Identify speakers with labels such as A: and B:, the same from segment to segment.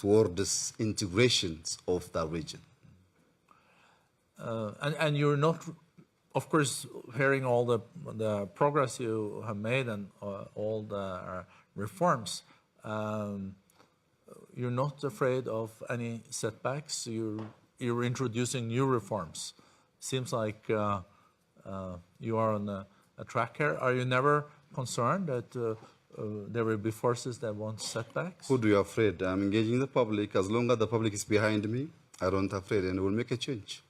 A: towards integrations of the region.
B: And you're not, of course, hearing all the progress you have made and all the reforms, you're not afraid of any setbacks. You're introducing new reforms. Seems like you are on a track here. Are you never concerned that there will be forces that want setbacks?
A: Who do you afraid? I'm engaging the public. As long as the public is behind me, I don't afraid, and we'll make a change.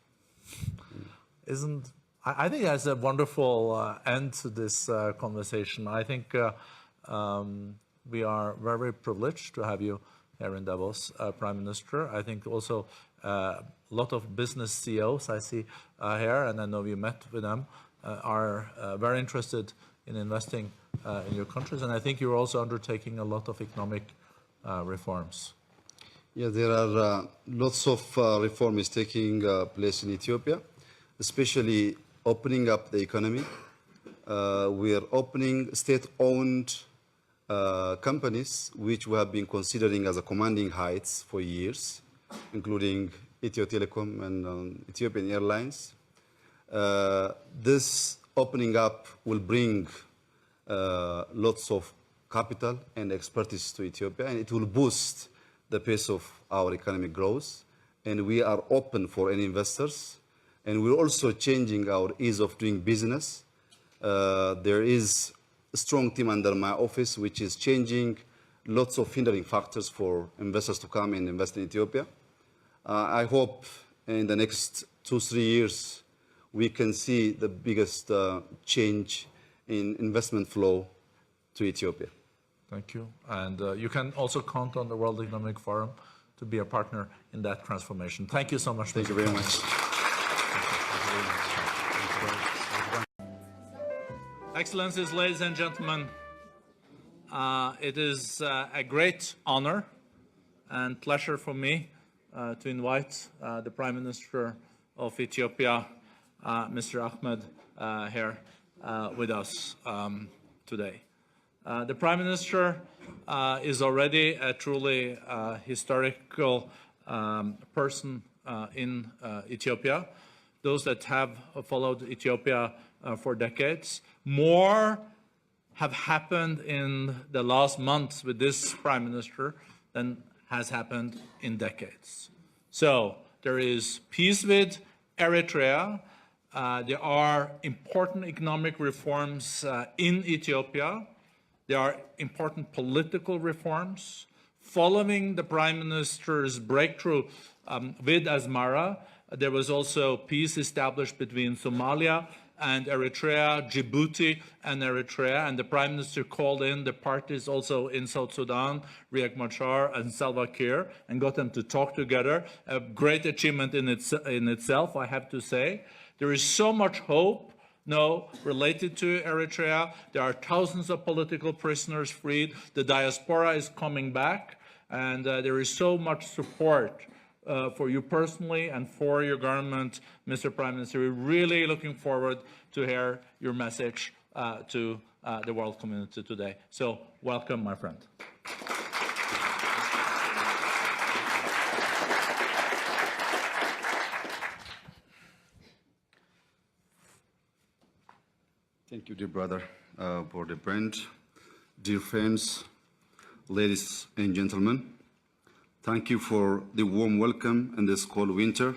B: I think that's a wonderful end to this conversation. I think we are very privileged to have you here in Davos, Prime Minister. I think also a lot of business CEOs I see here, and I know you met with them, are very interested in investing in your countries. And I think you're also undertaking a lot of economic reforms.
A: Yeah, there are lots of reforms taking place in Ethiopia, especially opening up the economy. We are opening state-owned companies, which we have been considering as a commanding heights for years, including Ethio Telecom and Ethiopian Airlines. This opening up will bring lots of capital and expertise to Ethiopia, and it will boost the pace of our economic growth. And we are open for any investors. And we're also changing our ease of doing business. There is a strong team under my office which is changing lots of hindering factors for investors to come and invest in Ethiopia. I hope in the next 2-3 years we can see the biggest change in investment flow to Ethiopia.
B: Thank you. And you can also count on the World Economic Forum to be a partner in that transformation. Thank you so much.
A: Thank you very much.
B: Excellencies, ladies and gentlemen, it is a great honor and pleasure for me to invite the Prime Minister of Ethiopia, Mr. Ahmed, here with us today. The Prime Minister is already a truly historical person in Ethiopia. Those that have followed Ethiopia for decades. More have happened in the last months with this Prime Minister than has happened in decades. So there is peace with Eritrea. There are important economic reforms in Ethiopia. There are important political reforms. Following the Prime Minister's breakthrough with Asmara, there was also peace established between Somalia and Eritrea, Djibouti and Eritrea, and the Prime Minister called in the parties also in South Sudan, Riek Machar and Salva Kiir, and got them to talk together. A great achievement in itself, I have to say. There is so much hope now related to Eritrea. There are thousands of political prisoners freed. The diaspora is coming back, and there is so much support for you personally and for your government, Mr. Prime Minister. We're really looking forward to hear your message to the world community today. So welcome, my friend.
A: Thank you, dear brother, for the brand. Dear friends, ladies and gentlemen, thank you for the warm welcome in this cold winter.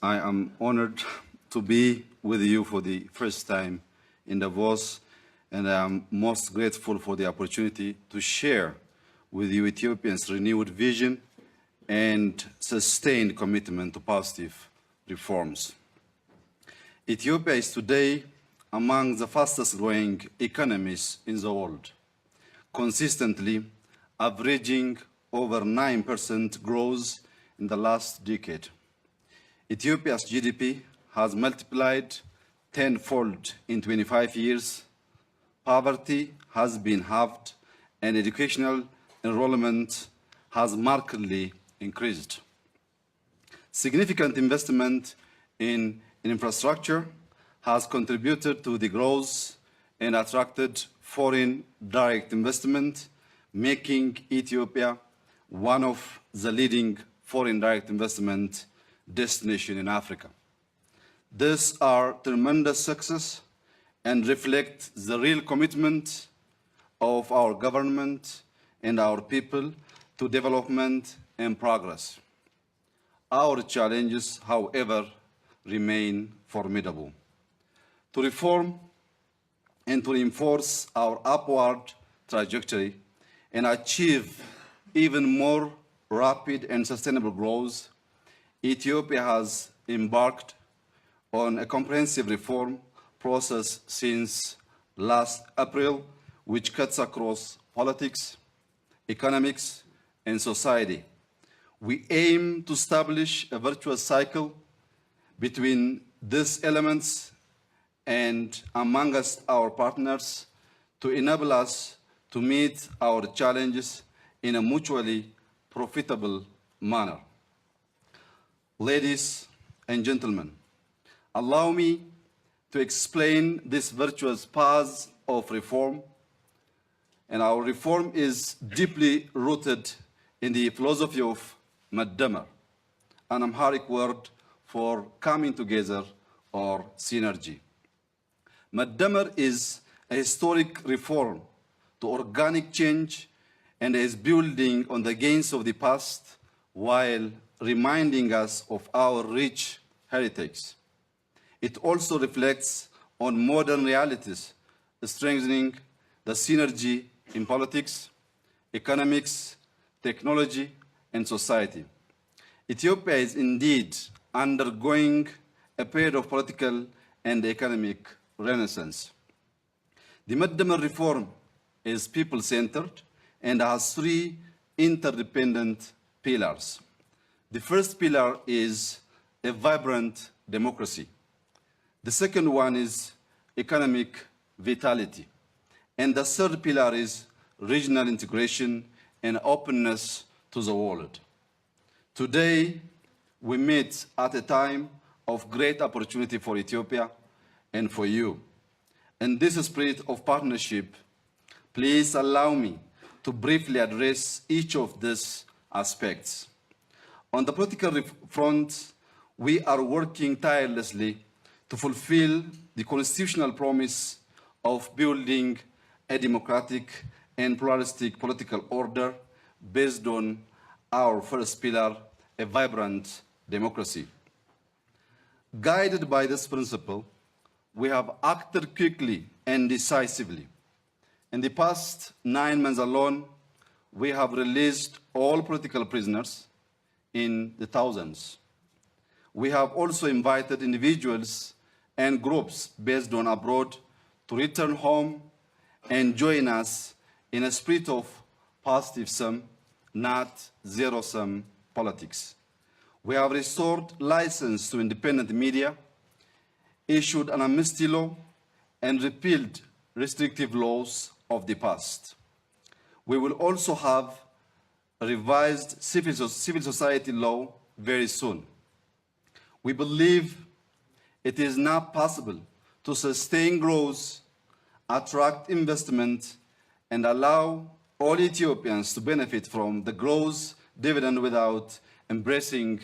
A: I am honored to be with you for the first time in Davos, and I am most grateful for the opportunity to share with you Ethiopians' renewed vision and sustained commitment to positive reforms. Ethiopia is today among the fastest growing economies in the world, consistently averaging over 9% growth in the last decade. Ethiopia's GDP has multiplied tenfold in 25 years. Poverty has been halved, and educational enrollment has markedly increased. Significant investment in infrastructure has contributed to the growth and attracted foreign direct investment, making Ethiopia one of the leading foreign direct investment destinations in Africa. These are tremendous success and reflect the real commitment of our government and our people to development and progress. Our challenges, however, remain formidable. To reform and to reinforce our upward trajectory and achieve even more rapid and sustainable growth, Ethiopia has embarked on a comprehensive reform process since last April, which cuts across politics, economics, and society. We aim to establish a virtuous cycle between these elements and amongst our partners to enable us to meet our challenges in a mutually profitable manner. Ladies and gentlemen, allow me to explain this virtuous path of reform. And our reform is deeply rooted in the philosophy of Madamar, an Amharic word for coming together or synergy. Madamar is a historic reform to organic change and is building on the gains of the past while reminding us of our rich heritage. It also reflects on modern realities, strengthening the synergy in politics, economics, technology, and society. Ethiopia is indeed undergoing a period of political and economic renaissance. The Madamar reform is people-centered and has three interdependent pillars. The first pillar is a vibrant democracy. The second one is economic vitality. And the third pillar is regional integration and openness to the world. Today, we meet at a time of great opportunity for Ethiopia and for you. In this spirit of partnership, please allow me to briefly address each of these aspects. On the political front, we are working tirelessly to fulfill the constitutional promise of building a democratic and pluralistic political order based on our first pillar, a vibrant democracy. Guided by this principle, we have acted quickly and decisively. In the past 9 months alone, we have released all political prisoners in the thousands. We have also invited individuals and groups based on abroad to return home and join us in a spirit of positive-sum, not zero-sum politics. We have restored license to independent media, issued an amnesty law, and repealed restrictive laws of the past. We will also have a revised civil society law very soon. We believe it is now possible to sustain growth, attract investment, and allow all Ethiopians to benefit from the growth dividend without embracing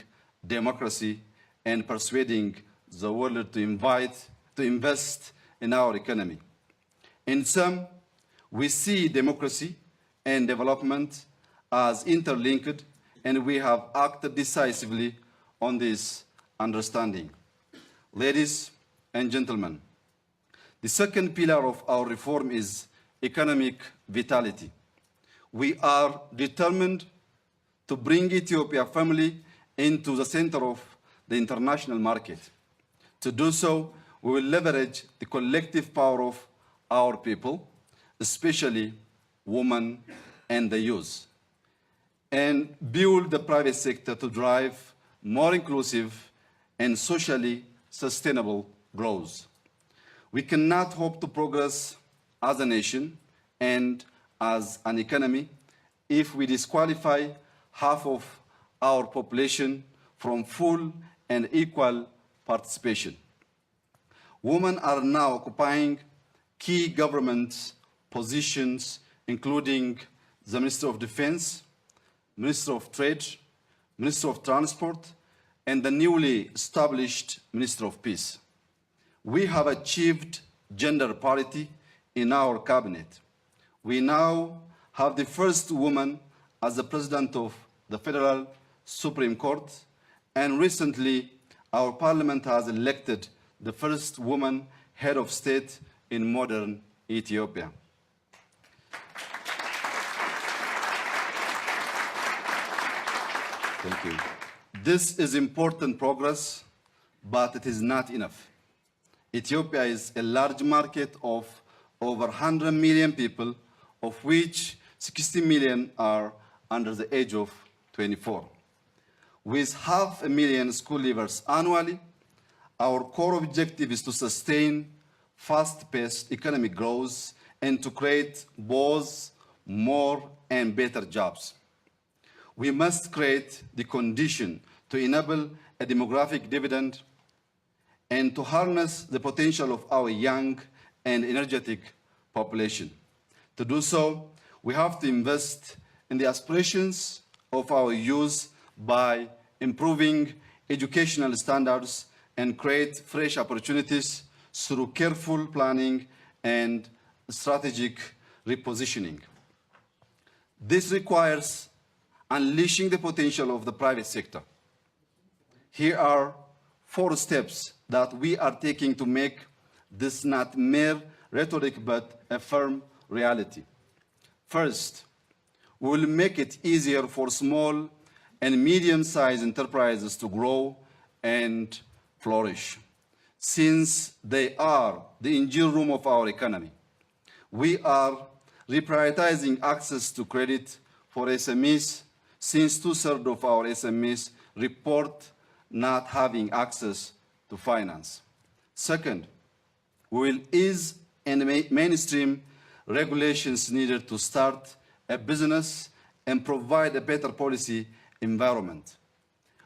A: democracy and persuading the world to invest in our economy. In sum, we see democracy and development as interlinked, and we have acted decisively on this understanding. Ladies and gentlemen, the second pillar of our reform is economic vitality. We are determined to bring Ethiopia firmly into the center of the international market. To do so, we will leverage the collective power of our people, especially women and the youth, and build the private sector to drive more inclusive and socially sustainable growth. We cannot hope to progress as a nation and as an economy if we disqualify half of our population from full and equal participation. Women are now occupying key government positions, including the Minister of Defense, Minister of Trade, Minister of Transport, and the newly established Minister of Peace. We have achieved gender parity in our cabinet. We now have the first woman as the President of the Federal Supreme Court, and recently our Parliament has elected the first woman head of state in modern Ethiopia. Thank you. This is important progress, but it is not enough. Ethiopia is a large market of over 100 million people, of which 60 million are under the age of 24. With 500,000 school leavers annually, our core objective is to sustain fast-paced economic growth and to create both more and better jobs. We must create the condition to enable a demographic dividend and to harness the potential of our young and energetic population. To do so, we have to invest in the aspirations of our youth by improving educational standards and create fresh opportunities through careful planning and strategic repositioning. This requires unleashing the potential of the private sector. Here are 4 steps that we are taking to make this not mere rhetoric but a firm reality. First, we will make it easier for small and medium-sized enterprises to grow and flourish, since they are the engine room of our economy. We are reprioritizing access to credit for SMEs, since 2/3 of our SMEs report not having access to finance. Second, we will ease and mainstream regulations needed to start a business and provide a better policy environment.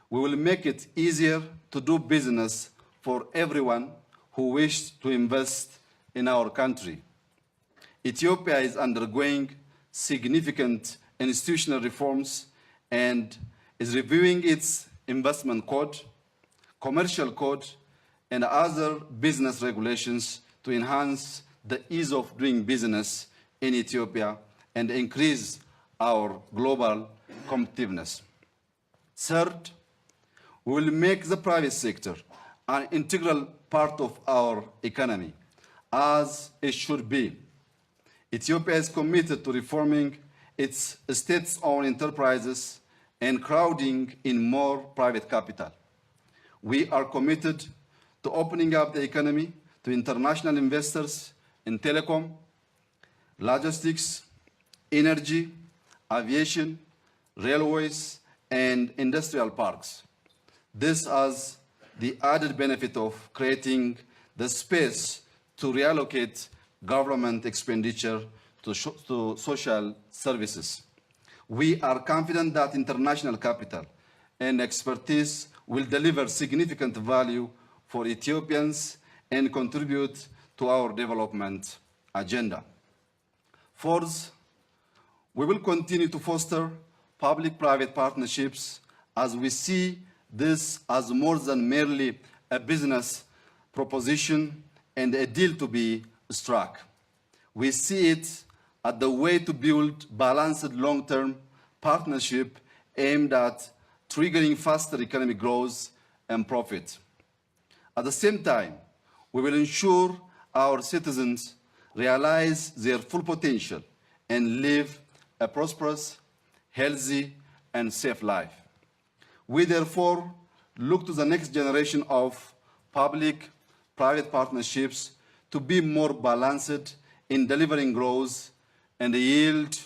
A: We will make it easier to do business for everyone who wishes to invest in our country. Ethiopia is undergoing significant institutional reforms and is reviewing its investment code, commercial code, and other business regulations to enhance the ease of doing business in Ethiopia and increase our global competitiveness. Third, we will make the private sector an integral part of our economy, as it should be. Ethiopia is committed to reforming its state-owned enterprises and crowding in more private capital. We are committed to opening up the economy to international investors in telecom, logistics, energy, aviation, railways, and industrial parks. This has the added benefit of creating the space to reallocate government expenditure to social services. We are confident that international capital and expertise will deliver significant value for Ethiopians and contribute to our development agenda. Fourth, we will continue to foster public-private partnerships as we see this as more than merely a business proposition and a deal to be struck. We see it as the way to build balanced long-term partnership aimed at triggering faster economic growth and profit. At the same time, we will ensure our citizens realize their full potential and live a prosperous, healthy, and safe life. We therefore look to the next generation of public-private partnerships to be more balanced in delivering growth and yield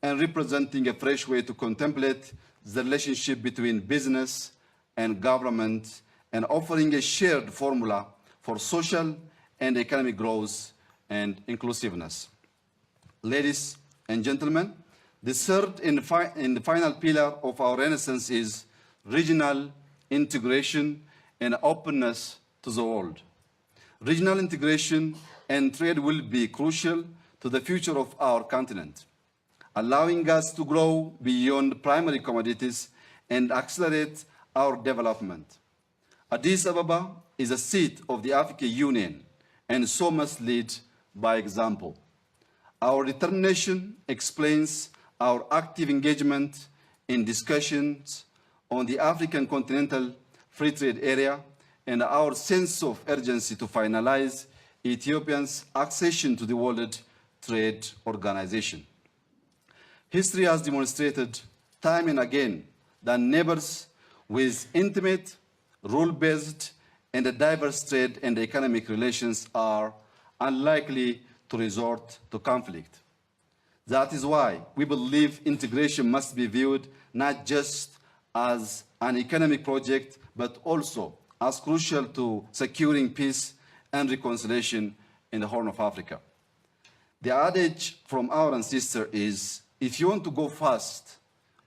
A: and representing a fresh way to contemplate the relationship between business and government and offering a shared formula for social and economic growth and inclusiveness. Ladies and gentlemen, the third and the final pillar of our Renaissance is regional integration and openness to the world. Regional integration and trade will be crucial to the future of our continent. allowing us to grow beyond primary commodities and accelerate our development. Addis Ababa is a seat of the African Union and so must lead by example. Our determination explains our active engagement in discussions on the African Continental Free Trade Area and our sense of urgency to finalize Ethiopia's accession to the World Trade Organization. History has demonstrated time and again that neighbors with intimate, rule-based, and diverse trade and economic relations are unlikely to resort to conflict. That is why we believe integration must be viewed not just as an economic project, but also as crucial to securing peace and reconciliation in the Horn of Africa. The adage from our ancestor is, if you want to go fast,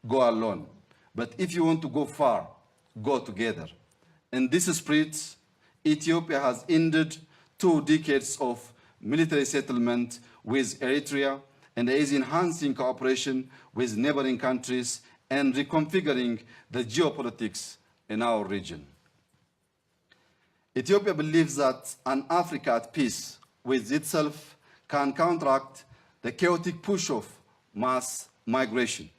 A: go alone. But if you want to go far, go together. In this spirit, Ethiopia has ended 2 decades of military settlement with Eritrea and is enhancing cooperation with neighboring countries and reconfiguring the geopolitics in our region. Ethiopia believes that an Africa at peace with itself can counteract the chaotic push of mass migration.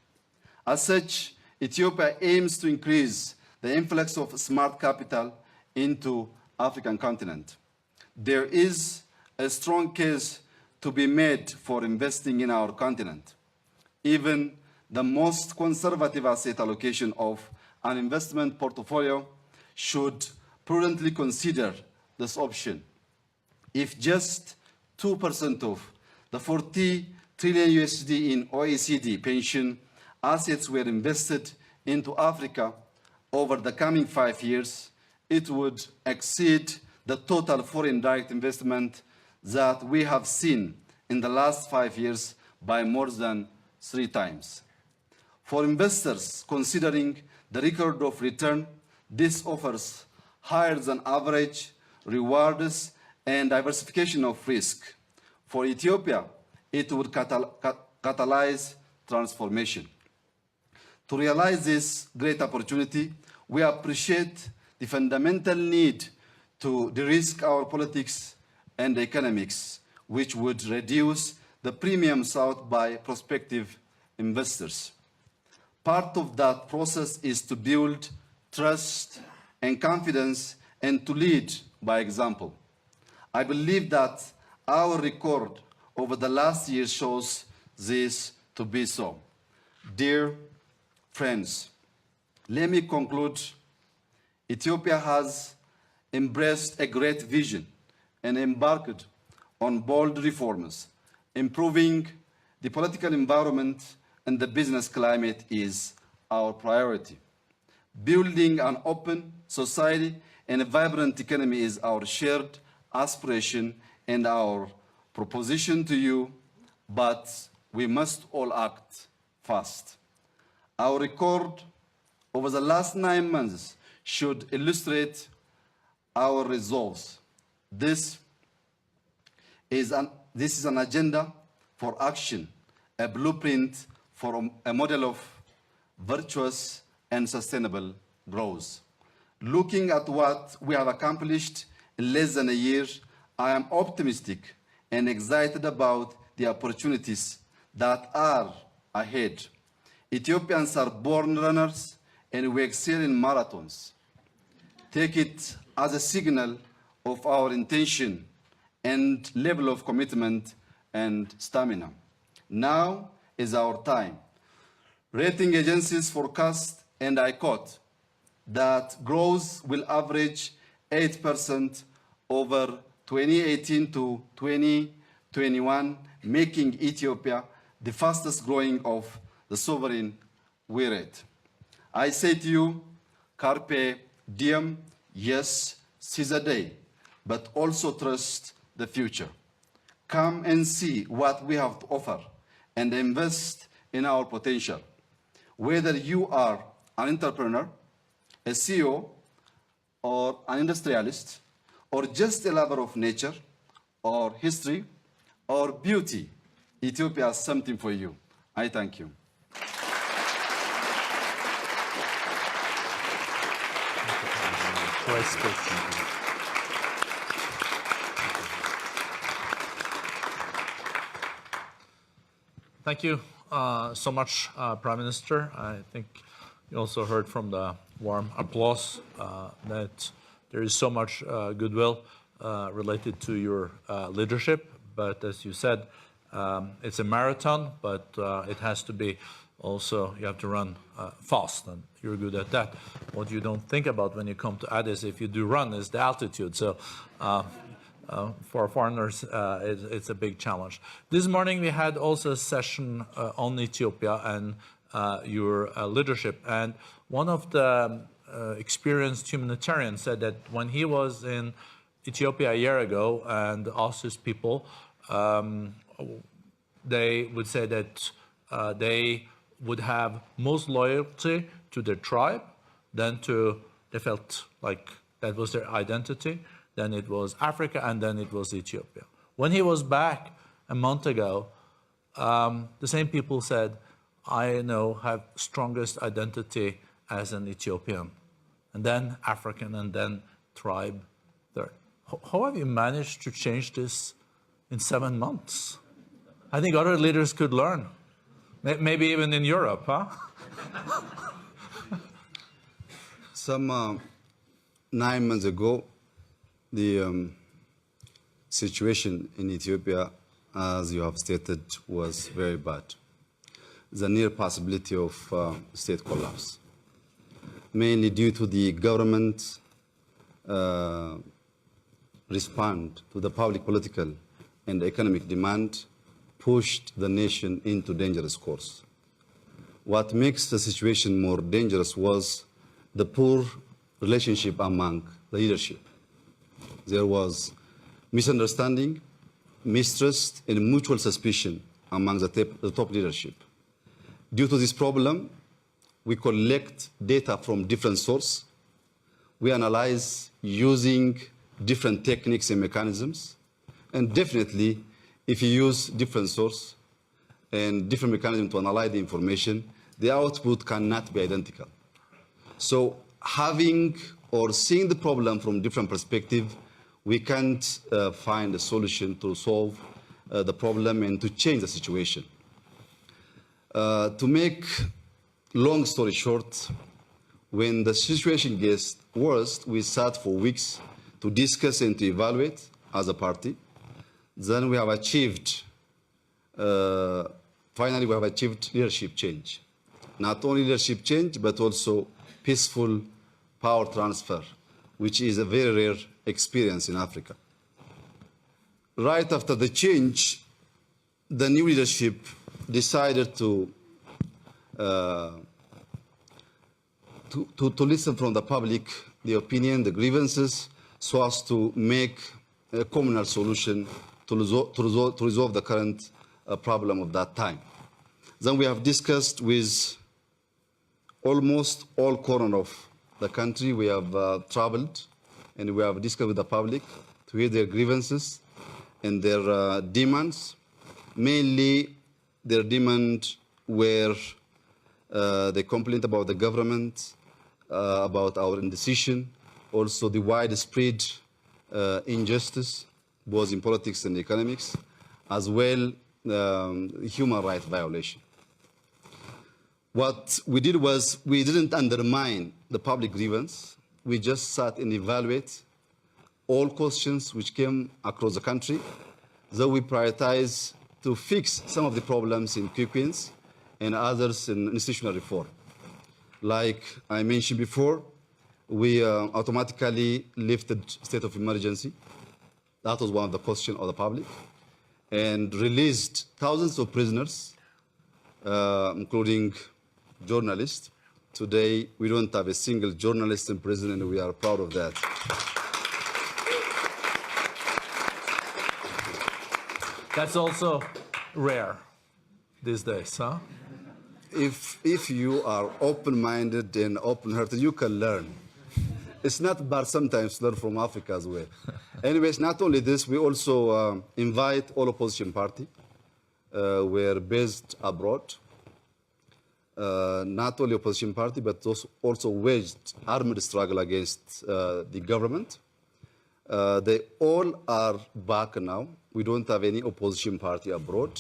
A: As such, Ethiopia aims to increase the influx of smart capital into the African continent. There is a strong case to be made for investing in our continent. Even the most conservative asset allocation of an investment portfolio should prudently consider this option. If just 2% of the 40 trillion USD in OECD pension assets were invested into Africa over the coming 5 years, it would exceed the total foreign direct investment that we have seen in the last 5 years by more than 3 times. For investors considering the record of return, this offers higher than average rewards and diversification of risk. For Ethiopia, it would catalyze transformation. To realize this great opportunity, we appreciate the fundamental need to de-risk our politics and economics, which would reduce the premium sought by prospective investors. Part of that process is to build trust and confidence and to lead by example. I believe that our record over the last year shows this to be so. Dear friends, let me conclude. Ethiopia has embraced a great vision and embarked on bold reforms. Improving the political environment and the business climate is our priority. Building an open society and a vibrant economy is our shared aspiration and our proposition to you, but we must all act fast. Our record over the last 9 months should illustrate our resolves. This is an agenda for action, a blueprint for a model of virtuous and sustainable growth. Looking at what we have accomplished in less than a year, I am optimistic and excited about the opportunities that are ahead. Ethiopians are born runners and we excel in marathons. Take it as a signal of our intention and level of commitment and stamina. Now is our time. Rating agencies forecast, and I quote, that growth will average 8% over 2018 to 2021, making Ethiopia the fastest growing of the sovereign we rate. I say to you, carpe diem, yes, seize the day, but also trust the future. Come and see what we have to offer and invest in our potential. Whether you are an entrepreneur, a CEO, or an industrialist, or just a lover of nature, or history, or beauty, Ethiopia has something for you. I thank you.
B: Thank you so much, Prime Minister. I think you also heard from the warm applause that there is so much goodwill related to your leadership. But as you said, it's a marathon, but it has to be also, you have to run fast, and you're good at that. What you don't think about when you come to Addis, if you do run, is the altitude. So for foreigners, it's a big challenge. This morning we had also a session on Ethiopia and your leadership. And one of the experienced humanitarians said that when he was in Ethiopia a year ago and asked his people, they would say that they would have most loyalty to their tribe, then they felt like that was their identity, then it was Africa, and then it was Ethiopia. When he was back a month ago, the same people said, I now have strongest identity as an Ethiopian, and then African, and then tribe third. How have you managed to change this in 7 months? I think other leaders could learn. Maybe even in Europe, huh?
A: Some 9 months ago, the situation in Ethiopia, as you have stated, was very bad. The near possibility of state collapse, mainly due to the government respond to the public political and economic demand pushed the nation into dangerous course. What makes the situation more dangerous was the poor relationship among the leadership. There was misunderstanding, mistrust, and mutual suspicion among the top leadership. Due to this problem, we collect data from different sources. We analyze using different techniques and mechanisms. And definitely, if you use different sources and different mechanisms to analyze the information, the output cannot be identical. So having or seeing the problem from different perspectives, we can't find a solution to solve the problem and to change the situation. To make long story short, when the situation gets worse, we sat for weeks to discuss and to evaluate as a party. Then we have achieved, finally we have achieved leadership change. Not only leadership change, but also peaceful power transfer, which is a very rare experience in Africa. Right after the change, the new leadership decided to listen from the public, the opinion, the grievances, so as to make a communal solution to resolve the current problem of that time. Then we have discussed with almost all corners of the country. We have traveled and we have discussed with the public to hear their grievances and their demands. Mainly their demands were they complained about the government, about our indecision, also the widespread injustice, both in politics and economics, as well human rights violation. What we did was we didn't undermine the public grievance. We just sat and evaluate all questions which came across the country. Though we prioritize to fix some of the problems in quick wins and others in institutional reform. Like I mentioned before, we automatically lifted state of emergency. That was one of the questions of the public, and released thousands of prisoners, including journalists. Today, we don't have a single journalist in prison, and we are proud of that.
B: That's also rare these days, huh?
A: If you are open-minded and open-hearted, you can learn. It's not bad sometimes to learn from Africa as well. Anyways, not only this, we also invite all opposition parties. We're based abroad. not only opposition party, but also waged armed struggle against the government. They all are back now. We don't have any opposition party abroad.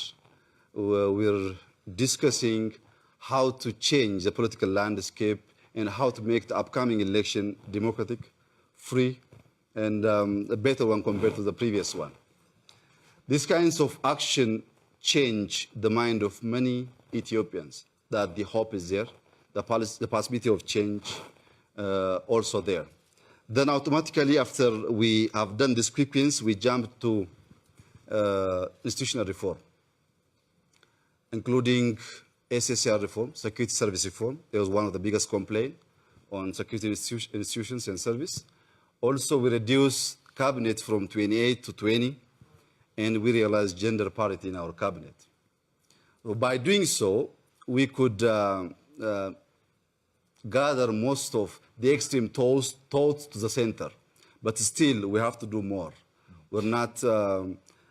A: We're discussing how to change the political landscape and how to make the upcoming election democratic, free, and a better one compared to the previous one. These kinds of action change the mind of many Ethiopians, that the hope is there, the possibility of change also there. Then automatically, after we have done this sequence, we jump to institutional reform, including SSR reform, security service reform. It was one of the biggest complaints on security institutions and service. Also, we reduced cabinet from 28 to 20, and we realized gender parity in our cabinet. So by doing so, we could gather most of the extreme thoughts to the center. But still, we have to do more. We're not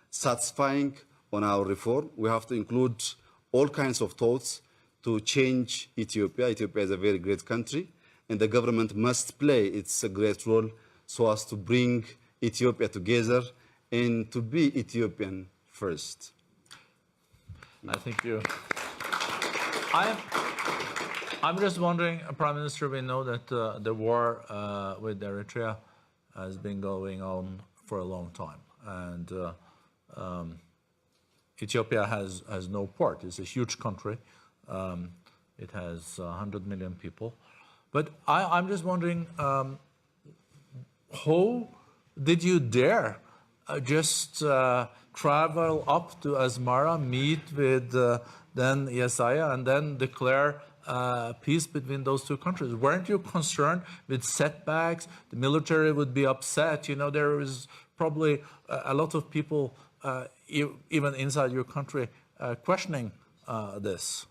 A: satisfying on our reform. We have to include all kinds of thoughts to change Ethiopia. Ethiopia is a very great country, and the government must play its great role so as to bring Ethiopia together and to be Ethiopian first.
B: I think you. I'm just wondering, Prime Minister, we know that the war with Eritrea has been going on for a long time, and Ethiopia has no port. It's a huge country. It has 100 million people. But I'm just wondering, how did you dare just travel up to Asmara, meet with then Yesaya, and then declare peace between those two countries? Weren't you concerned with setbacks? The military would be upset. You know, there is probably a lot of people, even inside your country, questioning this.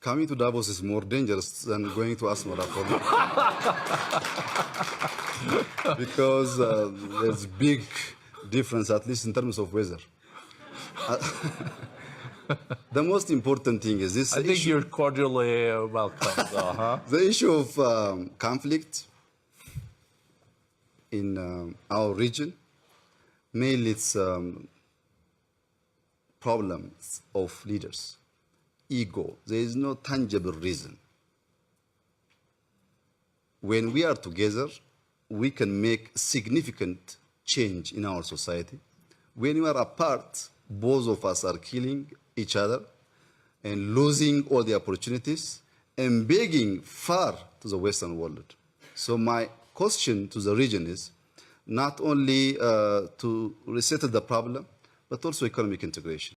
A: Coming to Davos is more dangerous than going to Asmara for me. Because there's big difference, at least in terms of weather. The most important thing is this.
B: I think you're cordially welcome.
A: The issue of conflict in our region, mainly it's problems of leaders, ego. There is no tangible reason. When we are together, we can make significant change in our society. When we are apart, both of us are killing each other and losing all the opportunities and begging far to the Western world. So my question to the region is not only to resettle the problem, but also economic integration.